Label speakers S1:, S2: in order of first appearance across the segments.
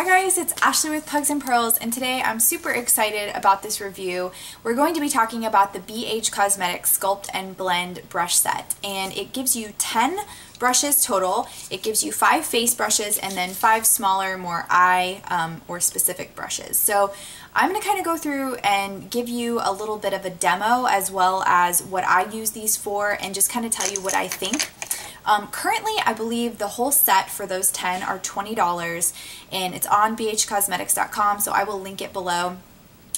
S1: Hi guys, it's Ashley with Pugs and Pearls, and today I'm super excited about this review. We're going to be talking about the BH Cosmetics Sculpt and Blend brush set, and it gives you 10 brushes total. It gives you 5 face brushes and then 5 smaller, more eye or specific brushes. So I'm going to kind of go through and give you a little bit of a demo as well as what I use these for and just kind of tell you what I think. Currently, I believe the whole set for those 10 are $20, and it's on bhcosmetics.com, so I will link it below.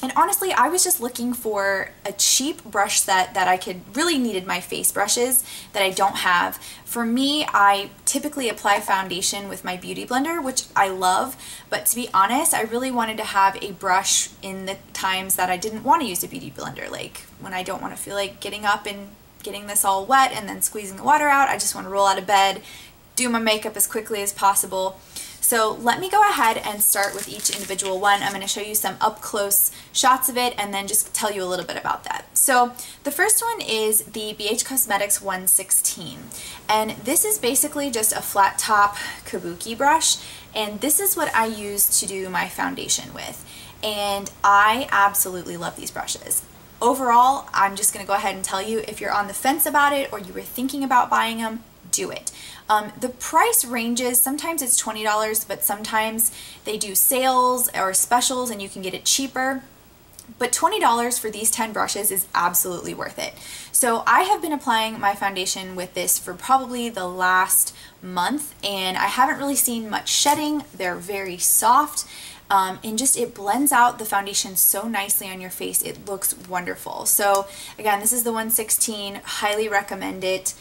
S1: And honestly, I was just looking for a cheap brush set that I could really needed my face brushes that I don't have. For me, I typically apply foundation with my beauty blender, which I love, but to be honest, I really wanted to have a brush in the times that I didn't want to use a beauty blender, like when I don't want to feel like getting up and getting this all wet and then squeezing the water out. I just want to roll out of bed, do my makeup as quickly as possible. So let me go ahead and start with each individual one. I'm going to show you some up close shots of it and then just tell you a little bit about that. So the first one is the BH Cosmetics 116, and this is basically just a flat top kabuki brush, and this is what I use to do my foundation with, and I absolutely love these brushes. Overall, I'm just going to go ahead and tell you, if you're on the fence about it or you were thinking about buying them, do it. The price ranges, sometimes it's $20, but sometimes they do sales or specials and you can get it cheaper. But $20 for these 10 brushes is absolutely worth it. So I have been applying my foundation with this for probably the last month, and I haven't really seen much shedding. They're very soft. And just it blends out the foundation so nicely on your face. It looks wonderful. So again, this is the 116. Highly recommend it.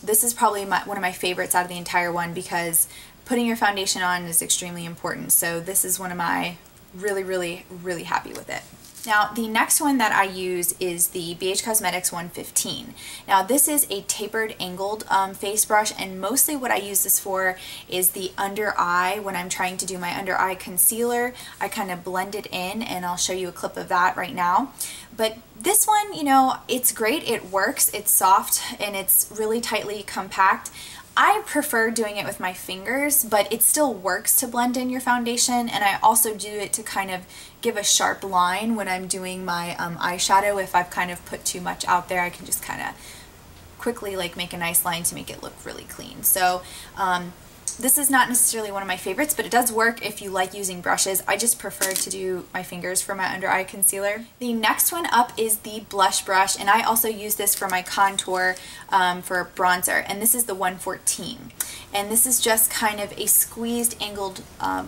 S1: This is probably one of my favorites out of the entire one because putting your foundation on is extremely important. So this is one of my really happy with it. Now, the next one that I use is the BH Cosmetics 115. Now, this is a tapered angled face brush, and mostly what I use this for is the under eye. When I'm trying to do my under eye concealer, I kind of blend it in, and I'll show you a clip of that right now. But this one, you know, it's great, it works, it's soft, and it's really tightly compact. I prefer doing it with my fingers, but it still works to blend in your foundation, and I also do it to kind of give a sharp line when I'm doing my eyeshadow. If I've kind of put too much out there, I can just kind of quickly like make a nice line to make it look really clean. So this is not necessarily one of my favorites, but it does work if you like using brushes. I just prefer to do my fingers for my under eye concealer. The next one up is the blush brush, and I also use this for my contour for bronzer, and this is the 114. And this is just kind of a squeezed angled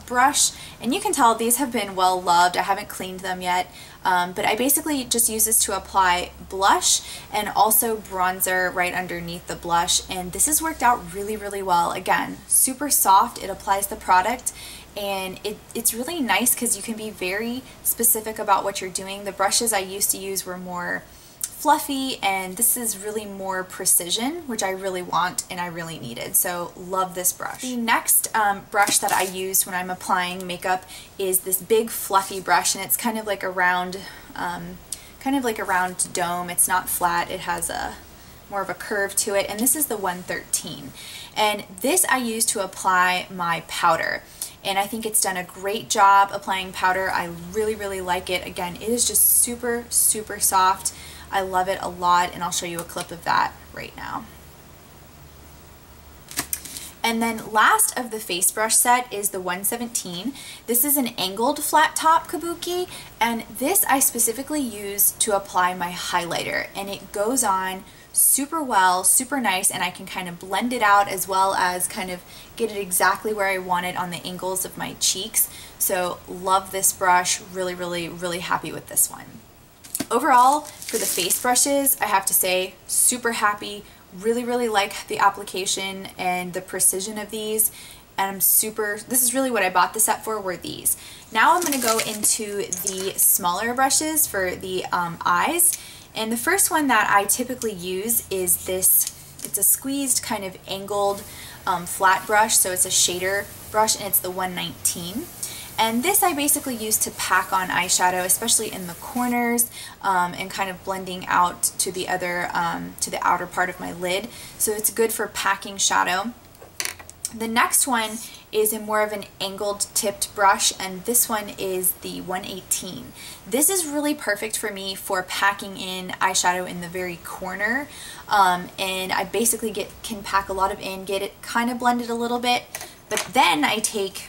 S1: brush, and you can tell these have been well loved. I haven't cleaned them yet, but I basically just use this to apply blush and also bronzer right underneath the blush, and this has worked out really well. Again, super soft, it applies the product, and it's really nice because you can be very specific about what you're doing. The brushes I used to use were more fluffy, and this is really more precision, which I really want and I really needed. So love this brush. The next brush that I use when I'm applying makeup is this big fluffy brush, and it's kind of like a round dome. It's not flat, it has a more of a curve to it, and this is the 113. And this I use to apply my powder, and I think it's done a great job applying powder. I really like it. Again, it is just super soft. I love it a lot, and I'll show you a clip of that right now. And then last of the face brush set is the 117. This is an angled flat top kabuki, and this I specifically use to apply my highlighter, and it goes on super well, super nice, and I can kind of blend it out as well as kind of get it exactly where I want it on the angles of my cheeks. So love this brush, really happy with this one. Overall, for the face brushes, I have to say, super happy, really like the application and the precision of these, and this is really what I bought the set for, were these. Now I'm going to go into the smaller brushes for the eyes, and the first one that I typically use is this. It's a squeezed kind of angled flat brush, so it's a shader brush, and it's the 119. And this I basically use to pack on eyeshadow, especially in the corners, and kind of blending out to the outer part of my lid. So it's good for packing shadow. The next one is in more of an angled tipped brush, and this one is the 118. This is really perfect for me for packing in eyeshadow in the very corner, and I basically can pack a lot of in, get it kind of blended a little bit, but then I take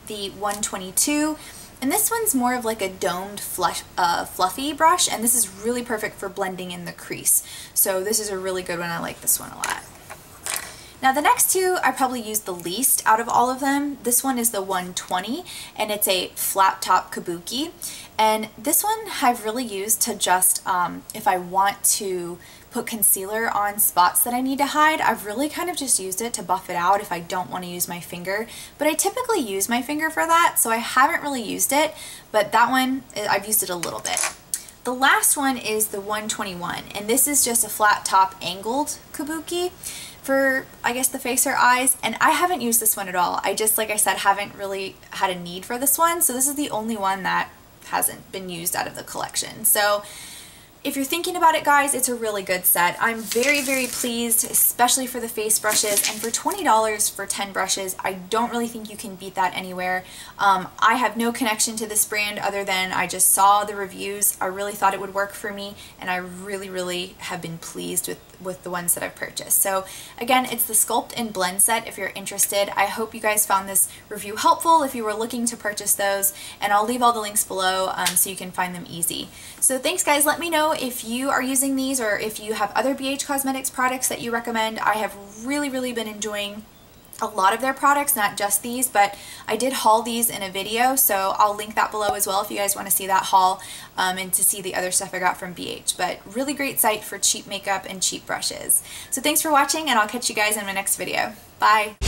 S1: the 122, and this one's more of like a domed fluffy brush, and this is really perfect for blending in the crease. So this is a really good one. I like this one a lot. Now the next two I probably use the least out of all of them. This one is the 120, and it's a flat top kabuki, and this one I've really used to just if I want to put concealer on spots that I need to hide. I've really kind of just used it to buff it out if I don't want to use my finger, but I typically use my finger for that, so I haven't really used it, but that one I've used it a little bit. The last one is the 121, and this is just a flat top angled kabuki for, I guess, the face or eyes, and I haven't used this one at all. I just, like I said, haven't really had a need for this one, so this is the only one that hasn't been used out of the collection. So if you're thinking about it, guys, it's a really good set. I'm very, very pleased, especially for the face brushes, and for $20 for 10 brushes, I don't really think you can beat that anywhere. I have no connection to this brand other than I just saw the reviews. I really thought it would work for me, and I really, really have been pleased with the ones that I've purchased. So again, it's the Sculpt and Blend set if you're interested. I hope you guys found this review helpful if you were looking to purchase those, and I'll leave all the links below so you can find them easy. So thanks, guys. Let me know if you are using these or if you have other BH Cosmetics products that you recommend. I have really, really been enjoying a lot of their products, not just these, but I did haul these in a video, so I'll link that below as well if you guys want to see that haul and to see the other stuff I got from BH. But really great site for cheap makeup and cheap brushes. So thanks for watching, and I'll catch you guys in my next video. Bye!